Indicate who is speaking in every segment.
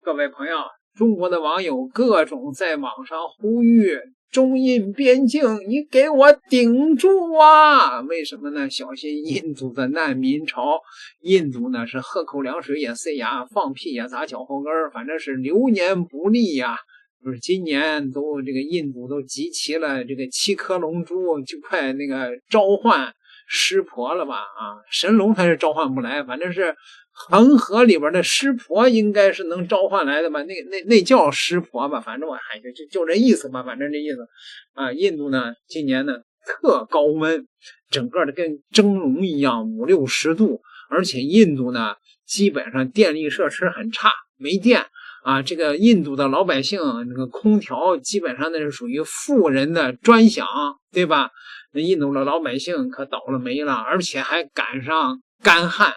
Speaker 1: 各位朋友，中国的网友各种在网上呼吁中印边境你给我顶住啊！为什么呢？小心印度的难民潮。印度呢是喝口凉水也塞牙，放屁也砸脚后跟，反正是流年不利呀。就是今年都这个印度都集齐了这个7颗龙珠，就快那个召唤湿婆了吧？神龙他是召唤不来，反正是恒河里边的湿婆应该是能召唤来的吧？那叫湿婆吧？反正我就这意思吧，反正这意思啊。印度呢今年呢特高温，整个的跟蒸笼一样，5、60度，而且印度呢基本上电力设施很差，没电啊。这个印度的老百姓那个空调基本上那是属于富人的专享，对吧？那印度的老百姓可倒了霉了，而且还赶上干旱。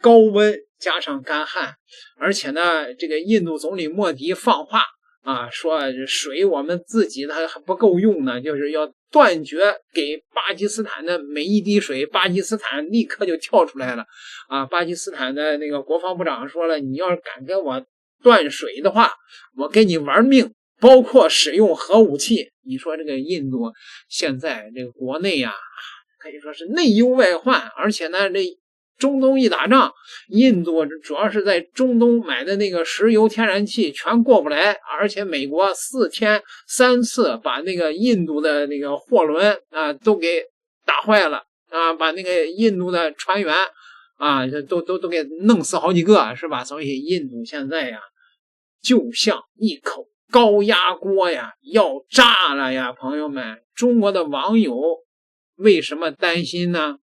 Speaker 1: 高温加上干旱，而且呢，这个印度总理莫迪放话啊，说水我们自己的还不够用呢，就是要断绝给巴基斯坦的每一滴水。巴基斯坦立刻就跳出来了啊！巴基斯坦的那个国防部长说了，你要是敢跟我断水的话，我跟你玩命，包括使用核武器。你说这个印度现在这个国内啊，可以说是内忧外患，而且呢，这中东一打仗，印度主要是在中东买的那个石油天然气全过不来，而且美国4天3次把那个印度的那个货轮啊都给打坏了啊，把那个印度的船员啊都给弄死好几个，是吧？所以印度现在呀就像一口高压锅呀，要炸了呀，朋友们！中国的网友为什么担心呢？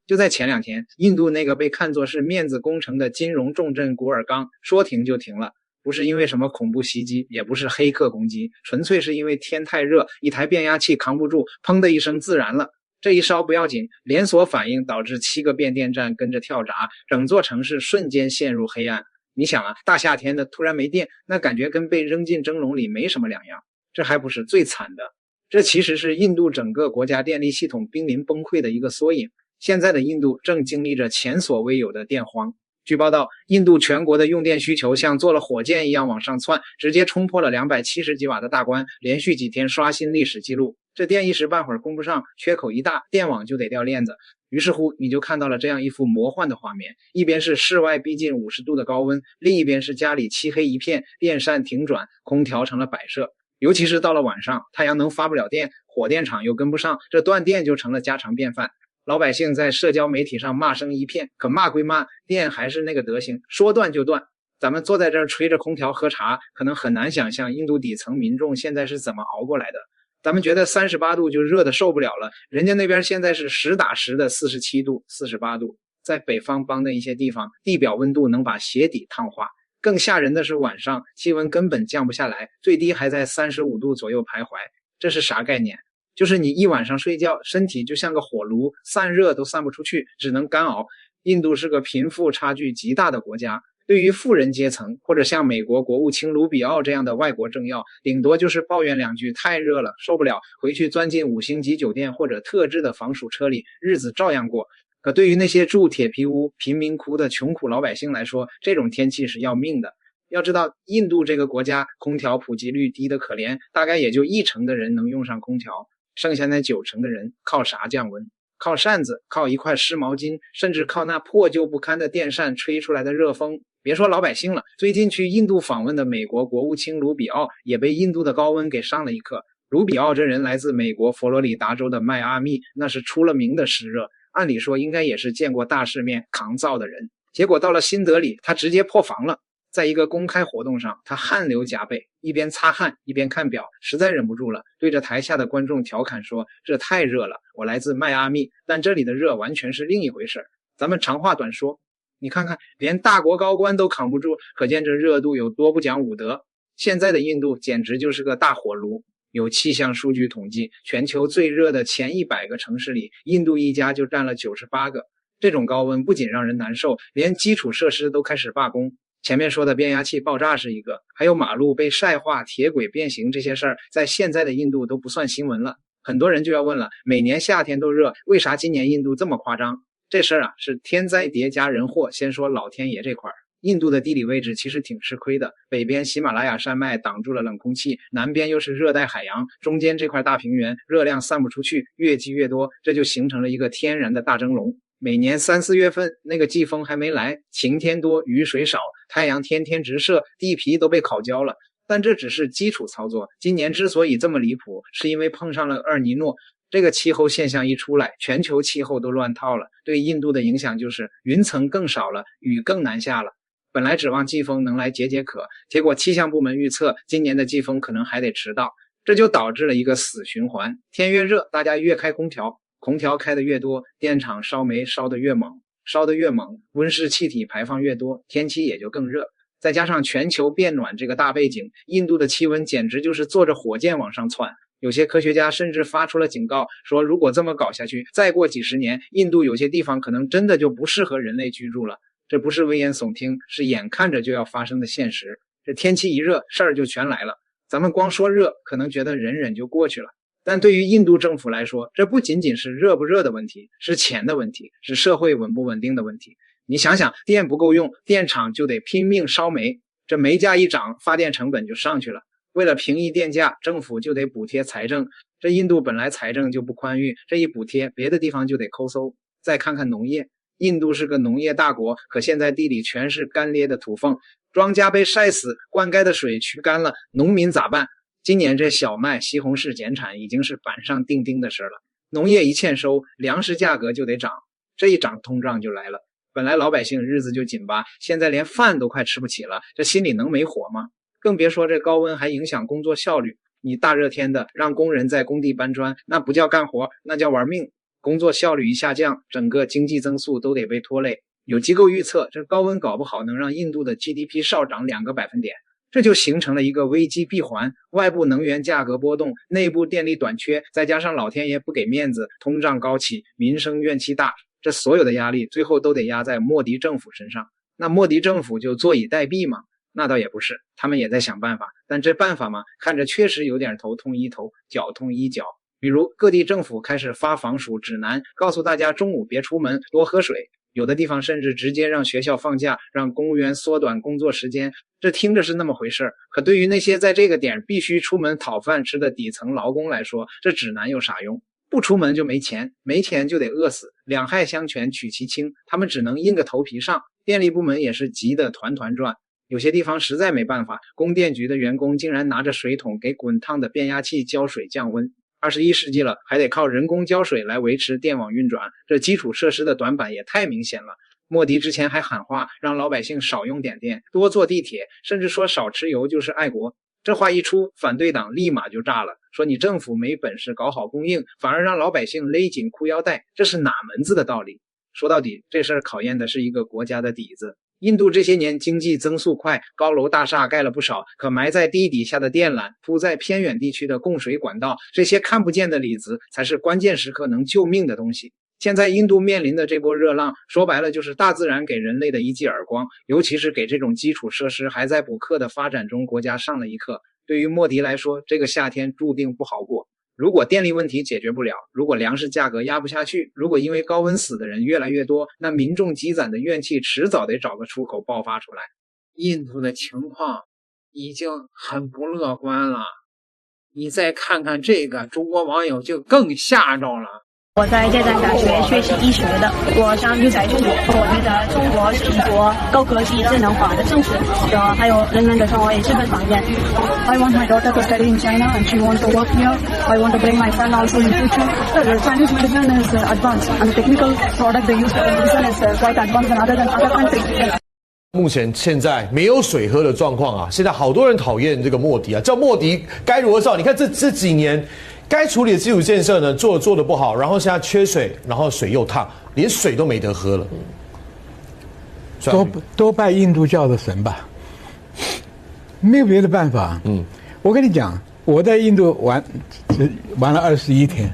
Speaker 2: 就在前2天，印度那个被看作是面子工程的金融重镇古尔冈说停就停了，不是因为什么恐怖袭击，也不是黑客攻击，纯粹是因为天太热，一台变压器扛不住，砰的一声自燃了。这一烧不要紧，连锁反应导致7个变电站跟着跳闸，整座城市瞬间陷入黑暗。你想啊，大夏天的突然没电，那感觉跟被扔进蒸笼里没什么两样。这还不是最惨的，这其实是印度整个国家电力系统濒临崩溃的一个缩影。现在的印度正经历着前所未有的电荒。据报道，印度全国的用电需求像坐了火箭一样往上窜，直接冲破了270几瓦的大关，连续几天刷新历史记录。这电一时半会儿供不上，缺口一大，电网就得掉链子。于是乎，你就看到了这样一幅魔幻的画面：一边是室外逼近50度的高温，另一边是家里漆黑一片，电扇停转，空调成了摆设。尤其是到了晚上，太阳能发不了电，火电厂又跟不上，这断电就成了家常便饭。老百姓在社交媒体上骂声一片，可骂归骂，电还是那个德行，说断就断。咱们坐在这儿吹着空调喝茶，可能很难想象印度底层民众现在是怎么熬过来的。咱们觉得38度就热的受不了了，人家那边现在是实打实的47度、48度。在北方邦的一些地方，地表温度能把鞋底烫化。更吓人的是晚上气温根本降不下来，最低还在35度左右徘徊。这是啥概念？就是你一晚上睡觉，身体就像个火炉，散热都散不出去，只能干熬。印度是个贫富差距极大的国家，对于富人阶层或者像美国国务卿卢比奥这样的外国政要，顶多就是抱怨2句太热了受不了，回去钻进5星级酒店或者特制的防暑车里，日子照样过。可对于那些住铁皮屋贫民窟的穷苦老百姓来说，这种天气是要命的。要知道，印度这个国家空调普及率低得可怜，大概也就1成的人能用上空调，剩下那90%的人靠啥降温？靠扇子，靠一块湿毛巾，甚至靠那破旧不堪的电扇吹出来的热风。别说老百姓了，最近去印度访问的美国国务卿卢比奥也被印度的高温给上了一课。卢比奥这人来自美国佛罗里达州的迈阿密，那是出了名的湿热，按理说应该也是见过大世面扛造的人。结果到了新德里，他直接破防了。在一个公开活动上，他汗流浃背，一边擦汗一边看表，实在忍不住了，对着台下的观众调侃说：“这太热了，我来自迈阿密，但这里的热完全是另一回事。咱们长话短说，你看看，连大国高官都扛不住，可见这热度有多不讲武德。现在的印度简直就是个大火炉。有气象数据统计，全球最热的前100个城市里，印度一家就占了98个。这种高温不仅让人难受，连基础设施都开始罢工。前面说的变压器爆炸是一个，还有马路被晒化、铁轨变形这些事儿，在现在的印度都不算新闻了。很多人就要问了，每年夏天都热，为啥今年印度这么夸张？这事儿啊，是天灾叠加人祸。先说老天爷这块儿，印度的地理位置其实挺吃亏的，北边喜马拉雅山脉挡住了冷空气，南边又是热带海洋，中间这块大平原热量散不出去，越积越多，这就形成了一个天然的大蒸笼。每年3、4月份，那个季风还没来，晴天多，雨水少，太阳天天直射，地皮都被烤焦了。但这只是基础操作，今年之所以这么离谱，是因为碰上了厄尔尼诺。这个气候现象一出来，全球气候都乱套了，对印度的影响就是云层更少了，雨更难下了。本来指望季风能来解解渴，结果气象部门预测今年的季风可能还得迟到，这就导致了一个死循环。天越热，大家越开空调，空调开得越多，电厂烧煤烧得越猛，烧得越猛，温室气体排放越多，天气也就更热。再加上全球变暖这个大背景，印度的气温简直就是坐着火箭往上窜。有些科学家甚至发出了警告，说如果这么搞下去，再过几十年，印度有些地方可能真的就不适合人类居住了。这不是危言耸听，是眼看着就要发生的现实。这天气一热，事儿就全来了。咱们光说热，可能觉得忍忍就过去了，但对于印度政府来说，这不仅仅是热不热的问题，是钱的问题，是社会稳不稳定的问题。你想想，电不够用，电厂就得拼命烧煤，这煤价一涨，发电成本就上去了。为了平抑电价，政府就得补贴财政，这印度本来财政就不宽裕，这一补贴，别的地方就得抠搜。再看看农业，印度是个农业大国，可现在地里全是干裂的土缝，庄稼被晒死，灌溉的水驱干了，农民咋办？今年这小麦、西红柿减产已经是板上钉钉的事了。农业一欠收，粮食价格就得涨，这一涨通胀就来了。本来老百姓日子就紧巴，现在连饭都快吃不起了，这心里能没火吗？更别说这高温还影响工作效率，你大热天的让工人在工地搬砖，那不叫干活，那叫玩命。工作效率一下降，整个经济增速都得被拖累。有机构预测，这高温搞不好能让印度的 GDP 少涨2个百分点，这就形成了一个危机闭环。外部能源价格波动，内部电力短缺，再加上老天爷不给面子，通胀高企，民生怨气大，这所有的压力最后都得压在莫迪政府身上。那莫迪政府就坐以待毙吗？那倒也不是，他们也在想办法，但这办法嘛，看着确实有点头痛医头，脚痛医脚。比如各地政府开始发防暑指南，告诉大家中午别出门，多喝水。有的地方甚至直接让学校放假，让公务员缩短工作时间。这听着是那么回事，可对于那些在这个点必须出门讨饭吃的底层劳工来说，这指南有啥用？不出门就没钱，没钱就得饿死，两害相权取其轻，他们只能硬个头皮上。电力部门也是急得团团转。有些地方实在没办法，供电局的员工竟然拿着水桶给滚烫的变压器浇水降温。21世纪了，还得靠人工浇水来维持电网运转，这基础设施的短板也太明显了。莫迪之前还喊话，让老百姓少用点电，多坐地铁，甚至说少吃油就是爱国。这话一出，反对党立马就炸了，说你政府没本事搞好供应，反而让老百姓勒紧裤腰带，这是哪门子的道理？说到底，这事儿考验的是一个国家的底子。印度这些年经济增速快，高楼大厦盖了不少，可埋在地底下的电缆，铺在偏远地区的供水管道，这些看不见的里子才是关键时刻能救命的东西。现在印度面临的这波热浪，说白了就是大自然给人类的一记耳光，尤其是给这种基础设施还在补课的发展中国家上了一课。对于莫迪来说，这个夏天注定不好过。如果电力问题解决不了，如果粮食价格压不下去，如果因为高温死的人越来越多，那民众积攒的怨气迟早得找个出口爆发出来。
Speaker 1: 印度的情况已经很不乐观了，你再看看这个，中国网友就更吓着了。
Speaker 3: 我在浙江大学学习医学的，我想留在中国。我觉得中国是一国高科技智能化的城市，还有人们的生活也十分方便。I want my daughter to study in China and she wants to work here. I want to bring my son also in future. The Chinese medicine is advanced and the technical product they use for medicine is quite advanced than other countries.
Speaker 4: 目前现在没有水喝的状况啊，现在好多人讨厌这个莫迪啊，叫莫迪该如何造？你看这几年该处理的基础建设呢做得不好，然后现在缺水，然后水又烫，连水都没得喝了。
Speaker 5: 多拜印度教的神吧，没有别的办法。我跟你讲，我在印度玩了21天。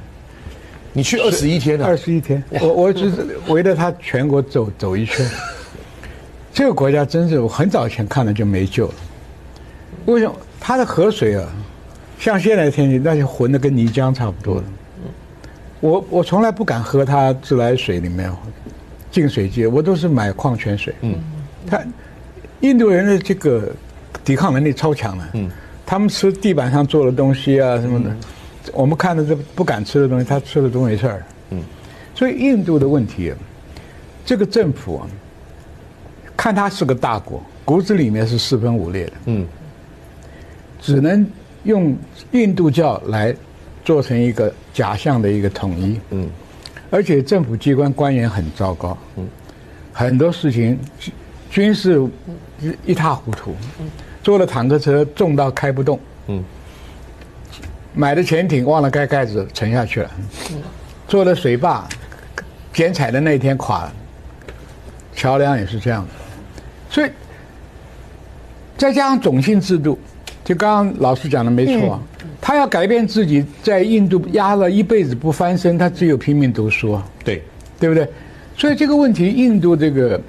Speaker 4: 你去21天啊
Speaker 5: ？21天，我只是围着他全国走一圈。这个国家真是我很早前看了就没救了。为什么？它的河水啊，像现在的天气，那就浑的跟泥浆差不多了。我从来不敢喝它自来水里面净水机，我都是买矿泉水。印度人的这个抵抗能力超强的，他们吃地板上做的东西啊什么的，我们看的这不敢吃的东西，他吃了都没事儿。所以印度的问题，这个政府啊，看它是个大国，骨子里面是四分五裂的，只能用印度教来做成一个假象的一个统一，而且政府机关官员很糟糕，很多事情军事一塌糊涂，坐了坦克车重到开不动，买的潜艇忘了盖盖子沉下去了，做的水坝剪彩的那一天垮了，桥梁也是这样的，所以再加上种姓制度，就刚刚老师讲的没错啊，他要改变自己在印度压了一辈子不翻身，他只有拼命读书啊，
Speaker 4: 对
Speaker 5: 不对？所以这个问题，印度这个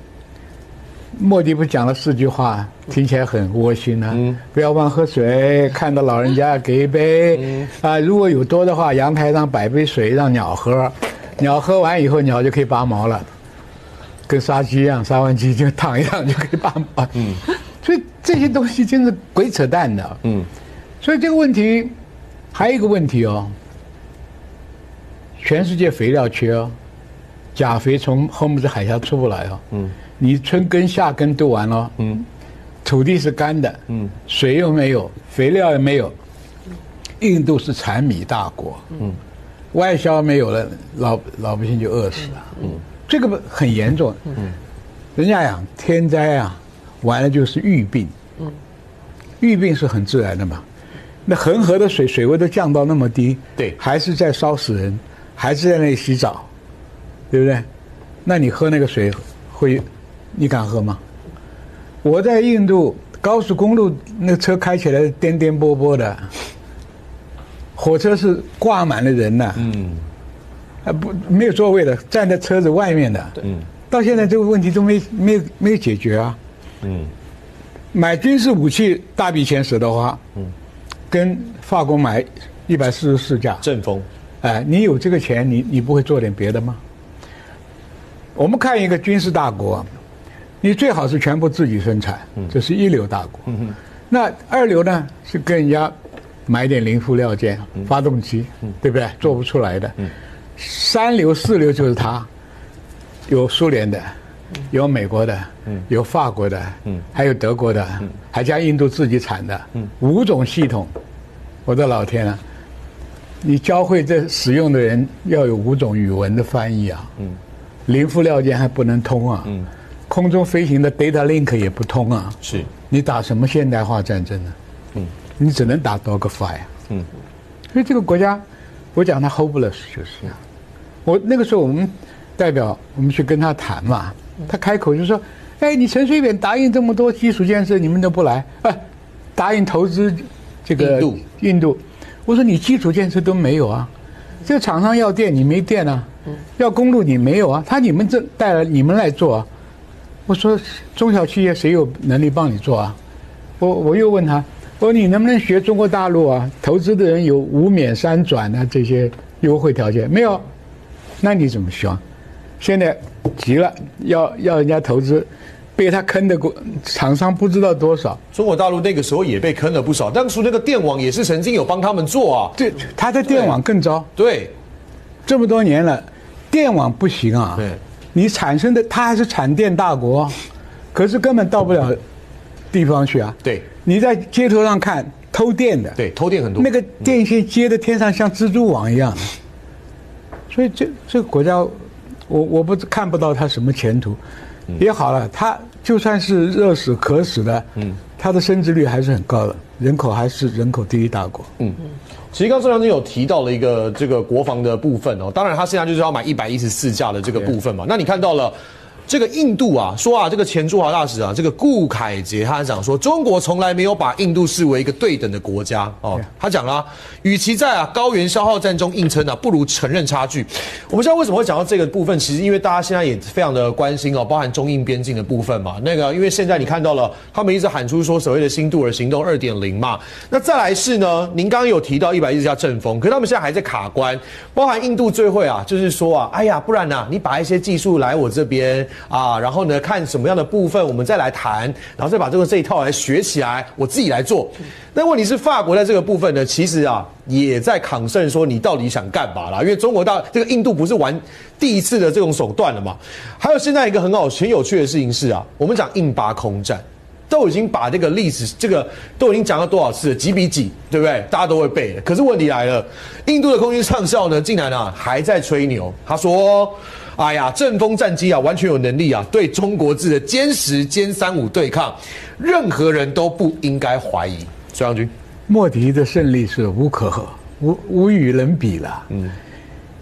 Speaker 5: 莫迪不讲了4句话，听起来很窝心啊，不要忘喝水，看到老人家给一杯，如果有多的话，阳台上摆杯水让鸟喝，鸟喝完以后鸟就可以拔毛了，跟杀鸡一样，杀完鸡就烫一烫就可以拔毛，所以这些东西真是鬼扯淡的，所以这个问题还有一个问题哦，全世界肥料缺哦，钾肥从霍姆兹海峡出不来哦，你春耕夏耕都完了，土地是干的，水又没有，肥料也没有，印度是产米大国，外销没有了，老百姓就饿死了，这个很严重，人家讲天灾啊，完了就是疫病，疫病是很自然的嘛，那恒河的水位都降到那么低，
Speaker 4: 对，
Speaker 5: 还是在烧死人，还是在那里洗澡，对不对？那你喝那个水会，你敢喝吗？我在印度高速公路，那车开起来颠颠簸簸的，火车是挂满了人的，没有座位的，站在车子外面的，到现在这个问题都没有解决啊，买军事武器大笔钱舍得花，跟法国买144架
Speaker 4: 阵风，
Speaker 5: 你有这个钱，你不会做点别的吗？我们看一个军事大国，你最好是全部自己生产，这是一流大国。那二流呢，是跟人家买点零副料件，发动机，对不对？做不出来的。3流、4流就是它，有苏联的，有美国的，有法国的，还有德国的，还加印度自己产的，5种系统。我的老天啊！你教会这使用的人要有5种语文的翻译啊，零副料件还不能通啊，空中飞行的 data link 也不通啊，
Speaker 4: 是
Speaker 5: 你打什么现代化战争呢？你只能打 dogfight 啊，所以这个国家，我讲它 hopeless 就是这样。我那个时候我们代表我们去跟他谈嘛，他开口就说：“哎，你陈水扁答应这么多基础建设，你们都不来，答应投资这个印度。”我说你基础建设都没有啊，这个厂商要电你没电啊，要公路你没有啊，你们这带来你们来做啊。我说中小企业谁有能力帮你做啊？我又问他，我说你能不能学中国大陆啊？投资的人有5免3转啊这些优惠条件没有？那你怎么学？现在急了，要人家投资。被他坑的厂商不知道多少，
Speaker 4: 中国大陆那个时候也被坑了不少。当初那个电网也是曾经有帮他们做啊。
Speaker 5: 对，他的电网更糟。
Speaker 4: 对，
Speaker 5: 这么多年了，电网不行啊。
Speaker 4: 对，
Speaker 5: 你产生的他还是产电大国，可是根本到不了地方去啊。
Speaker 4: 对，
Speaker 5: 你在街头上看偷电的，
Speaker 4: 对，偷电很多，
Speaker 5: 那个电线接的天上像蜘蛛网一样。所以这个国家，我看不到它什么前途。也好了，它就算是热死渴死的，它的生殖率还是很高的，人口还是人口第1大国。
Speaker 4: 其实刚郑将军有提到了一个这个国防的部分哦，当然他现在就是要买114架的这个部分嘛。那你看到了这个印度啊，说啊，这个前驻华大使啊，这个顾凯杰他讲说，中国从来没有把印度视为一个对等的国家哦。他讲啦，与其在高原消耗战中硬撑啊，不如承认差距。我们现在为什么会讲到这个部分？其实因为大家现在也非常的关心哦，包含中印边境的部分嘛。因为现在你看到了，他们一直喊出说所谓的新杜尔行动2.0嘛。那再来是呢，您刚刚有提到110架阵风，可是他们现在还在卡关，包含印度最会啊，就是说啊，哎呀，不然啊，你把一些技术来我这边。啊，然后呢看什么样的部分我们再来谈，然后再把这一套来学起来，我自己来做。那问题是法国在这个部分呢，其实啊也在抗胜说你到底想干嘛啦？因为中国这个印度不是玩第一次的这种手段了嘛。还有现在一个很有趣的事情是啊，我们讲印巴空战。都已经把这个历史都已经讲到多少次了，几比几，对不对？大家都会背的。可是问题来了，印度的空军上校呢，竟然啊还在吹牛。他说：“哎呀，阵风战机啊，完全有能力啊，对中国制的歼10、歼35对抗，任何人都不应该怀疑。”孙将军，
Speaker 5: 莫迪的胜利是无与伦比了。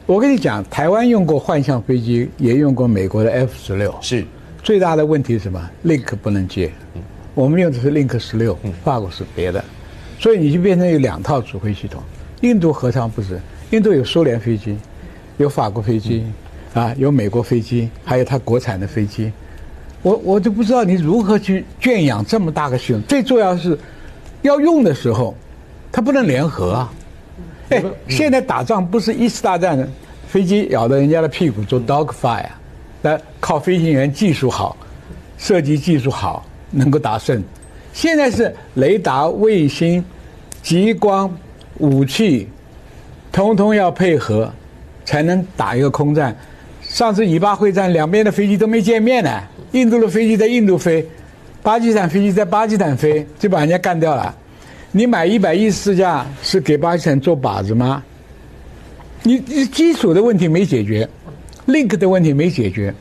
Speaker 5: 我跟你讲，台湾用过幻象飞机，也用过美国的 F-16，
Speaker 4: 是
Speaker 5: 最大的问题是什么 ？Link 不能接。我们用的是 Link 16，法国是别的，所以你就变成有2套指挥系统。印度何尝不是？印度有苏联飞机，有法国飞机，啊，有美国飞机，还有它国产的飞机。我就不知道你如何去圈养这么大个系统。最重要是，要用的时候，它不能联合啊。哎，现在打仗不是1次大战的飞机咬到人家的屁股做 dogfire， 那靠飞行员技术好，射击技术好。能够打胜，现在是雷达、卫星、极光、武器，通通要配合，才能打一个空战。上次以巴会战，两边的飞机都没见面呢，印度的飞机在印度飞，巴基斯坦飞机在巴基斯坦飞，就把人家干掉了。你买114架是给巴基斯坦做靶子吗？你基础的问题没解决 ，link 的问题没解决。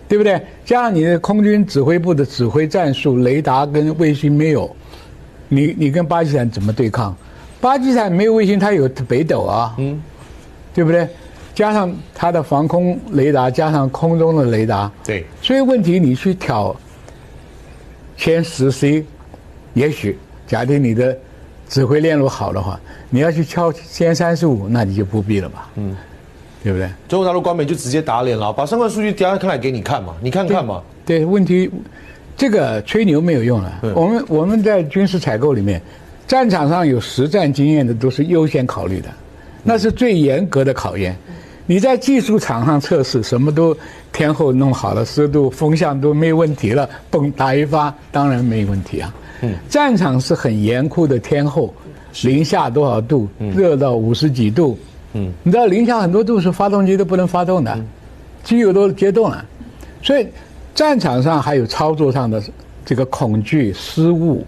Speaker 5: 对不对？加上你的空军指挥部的指挥战术，雷达跟卫星没有，你跟巴基斯坦怎么对抗？巴基斯坦没有卫星，它有北斗啊，对不对？加上它的防空雷达，加上空中的雷达，
Speaker 4: 对，
Speaker 5: 所以问题你去挑歼10C，也许假定你的指挥链路好的话，你要去挑歼35，那你就不必了吧？对不对？
Speaker 4: 中国大陆官媒就直接打脸了，把相关数据调开来给你看嘛，你看看嘛。
Speaker 5: 对，问题这个吹牛没有用了。我们在军事采购里面，战场上有实战经验的都是优先考虑的，那是最严格的考验。你在技术场上测试，什么都天候弄好了，湿度、风向都没问题了，嘣打一发，当然没问题啊。战场是很严酷的天候，零下多少度，热到50几度。你知道零下很多度是发动机都不能发动的，机油都结冻了，所以战场上还有操作上的这个恐惧、失误，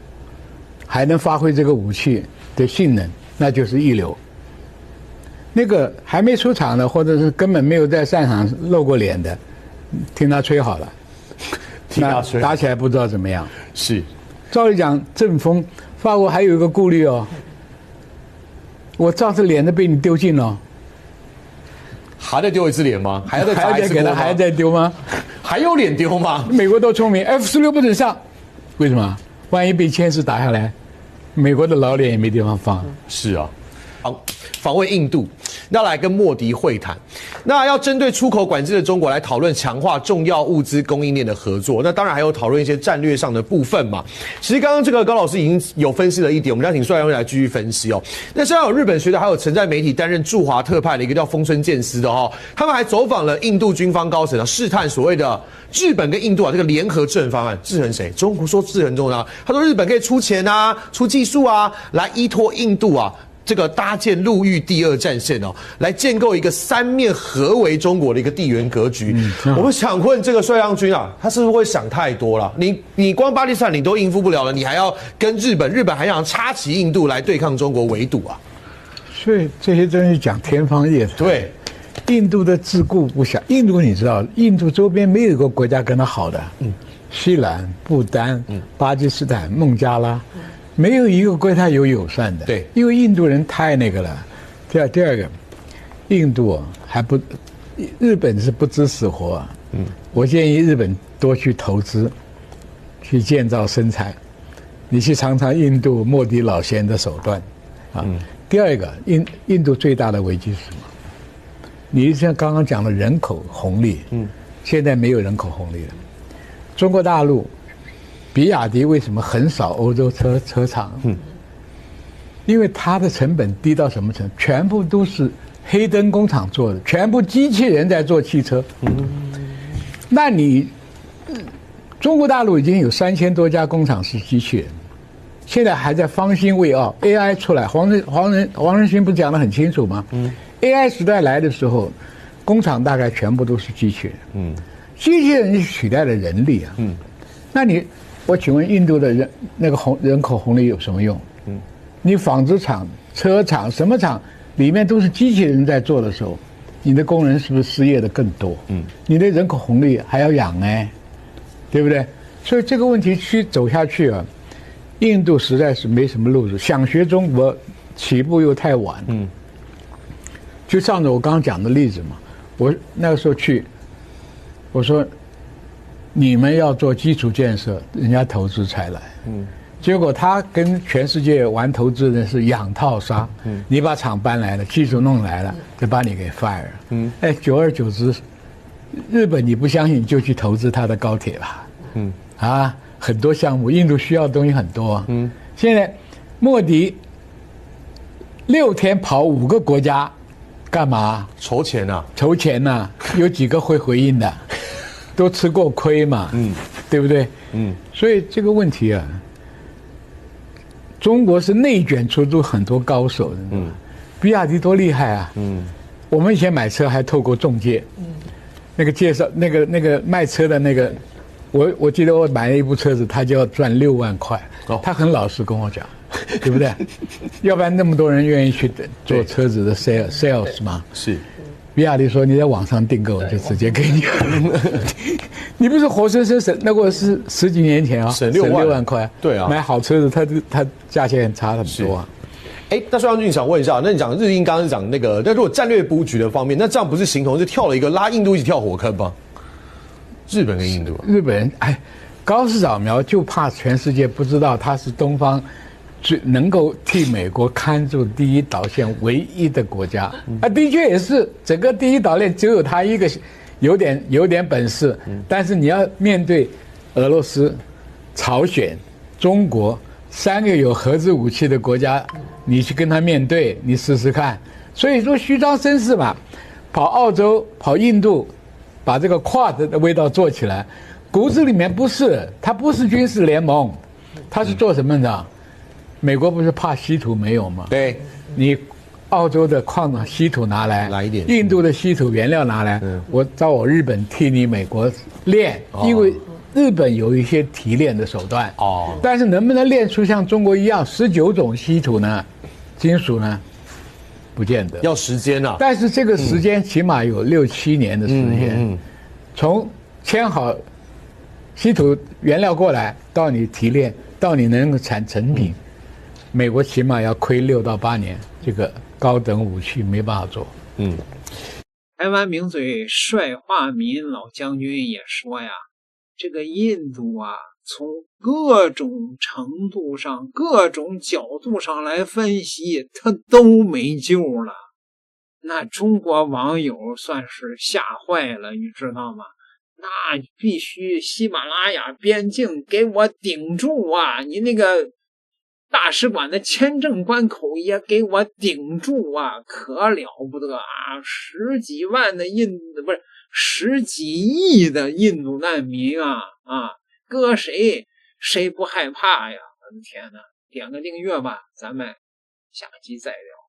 Speaker 5: 还能发挥这个武器的性能，那就是一流。那个还没出场的，或者是根本没有在战场露过脸的，听他吹好了，
Speaker 4: 听他吹，
Speaker 5: 打起来不知道怎么样。
Speaker 4: 是，
Speaker 5: 照理讲阵风，法国还有一个顾虑哦。我上次脸都被你丢尽了，
Speaker 4: 还得丢一次脸吗？还要再砸一次锅吗？
Speaker 5: 还要再丢吗？
Speaker 4: 还有脸丢吗？
Speaker 5: 美国都聪明 ，F-16不准上，为什么？万一被歼10打下来，美国的老脸也没地方放。
Speaker 4: 是啊。访问印度，要来跟莫迪会谈。那要针对出口管制的中国来讨论强化重要物资供应链的合作。那当然还有讨论一些战略上的部分嘛。其实刚刚这个高老师已经有分析了一点，我们要请帅阳来继续分析哦。那现在有日本学者，还有曾在媒体担任驻华特派的一个叫丰村健司的哦，他们还走访了印度军方高层啊，试探所谓的日本跟印度啊这个联合制衡方案。制衡谁？中国说制衡重要，他说日本可以出钱啊，出技术啊，来依托印度啊。这个搭建陆域第2战线哦，来建构一个3面合围中国的一个地缘格局。我们想问这个帅将军啊，他是不是会想太多了？你光巴基斯坦你都应付不了了，你还要跟日本还想插旗印度来对抗中国围堵啊？
Speaker 5: 所以这些东西讲天方夜谭。
Speaker 4: 对，
Speaker 5: 印度的自顾不暇。印度你知道，印度周边没有一个国家跟他好的。西兰、不丹、巴基斯坦、孟加拉。没有一个国家有友善的，
Speaker 4: 对，
Speaker 5: 因为印度人太那个了。第二个，印度还不，日本是不知死活。我建议日本多去投资，去建造生产。你去尝尝印度莫迪老先的手段，啊。第二个，印度最大的危机是什么？你像刚刚讲的人口红利，现在没有人口红利了。中国大陆。比亚迪为什么横扫欧洲车厂？因为它的成本低到什么程度？全部都是黑灯工厂做的，全部机器人在做汽车。那你中国大陆已经有3000多家工厂是机器人，现在还在方兴未艾。AI 出来，黄仁勋不讲得很清楚吗？AI 时代来的时候，工厂大概全部都是机器人。机器人取代了人力啊。那我请问印度的人口红利有什么用？你纺织厂、车厂、什么厂里面都是机器人在做的时候，你的工人是不是失业的更多？你的人口红利还要养呢，对不对？所以这个问题走下去啊，印度实在是没什么路子。想学中国，起步又太晚。就上次我刚刚讲的例子嘛，我那个时候去，我说你们要做基础建设，人家投资才来。结果他跟全世界玩投资的是养套杀。你把厂搬来了，技术弄来了，就把你给 fire 了。久而久之，日本你不相信，你就去投资他的高铁吧。很多项目，印度需要的东西很多。现在莫迪6天跑5个国家，干嘛？
Speaker 4: 筹钱啊！
Speaker 5: 筹钱呐，有几个会回应的？都吃过亏嘛，对不对？所以这个问题啊，中国是内卷出很多高手的。比亚迪多厉害啊！我们以前买车还透过中介，那个介绍那个卖车的那个。我记得我买了一部车子，他就要赚6万块。他很老实跟我讲，对不对？要不然那么多人愿意去做车子的 sales 嘛。
Speaker 4: 是，
Speaker 5: 比亚迪说你在网上订购就直接给你。你不是活生生省，那个是10几年前啊，
Speaker 4: 省6万
Speaker 5: 块。
Speaker 4: 对啊，
Speaker 5: 买好车子，它价钱差很多啊。
Speaker 4: 那孙将军想问一下，那你讲日英刚刚是讲那个，那如果战略布局的方面，那这样不是形同是跳了一个拉印度一起跳火坑吗？日本跟印度，
Speaker 5: 日本人高市早苗就怕全世界不知道他是东方最能够替美国看住第一岛链唯一的国家。的确也是，整个第一岛链只有他一个有点本事，但是你要面对俄罗斯、朝鲜、中国3个有核子武器的国家，你去跟他面对，你试试看。所以说虚张声势嘛，跑澳洲、跑印度。把这个跨的味道做起来，骨子里面它不是军事联盟，它是做什么的？美国不是怕稀土没有吗？
Speaker 4: 对，
Speaker 5: 你澳洲的矿稀土拿来
Speaker 4: 一点，
Speaker 5: 印度的稀土原料拿来，我日本替你美国炼，因为日本有一些提炼的手段。但是能不能炼出像中国一样19种稀土呢？金属呢？不见得，
Speaker 4: 要时间啊。
Speaker 5: 但是这个时间起码有6、7年的时间，从签好稀土原料过来，到你提炼，到你能够产成品，美国起码要亏6到8年，这个高等武器没办法做。
Speaker 1: 台湾名嘴帅化民老将军也说呀，这个印度啊，从各种程度上、各种角度上来分析，他都没救了。那中国网友算是吓坏了，你知道吗？那必须喜马拉雅边境给我顶住啊！你那个大使馆的签证关口也给我顶住啊！可了不得啊！10几万的10几亿的印度难民啊！搁谁不害怕呀？我的天哪！点个订阅吧，咱们下集再聊。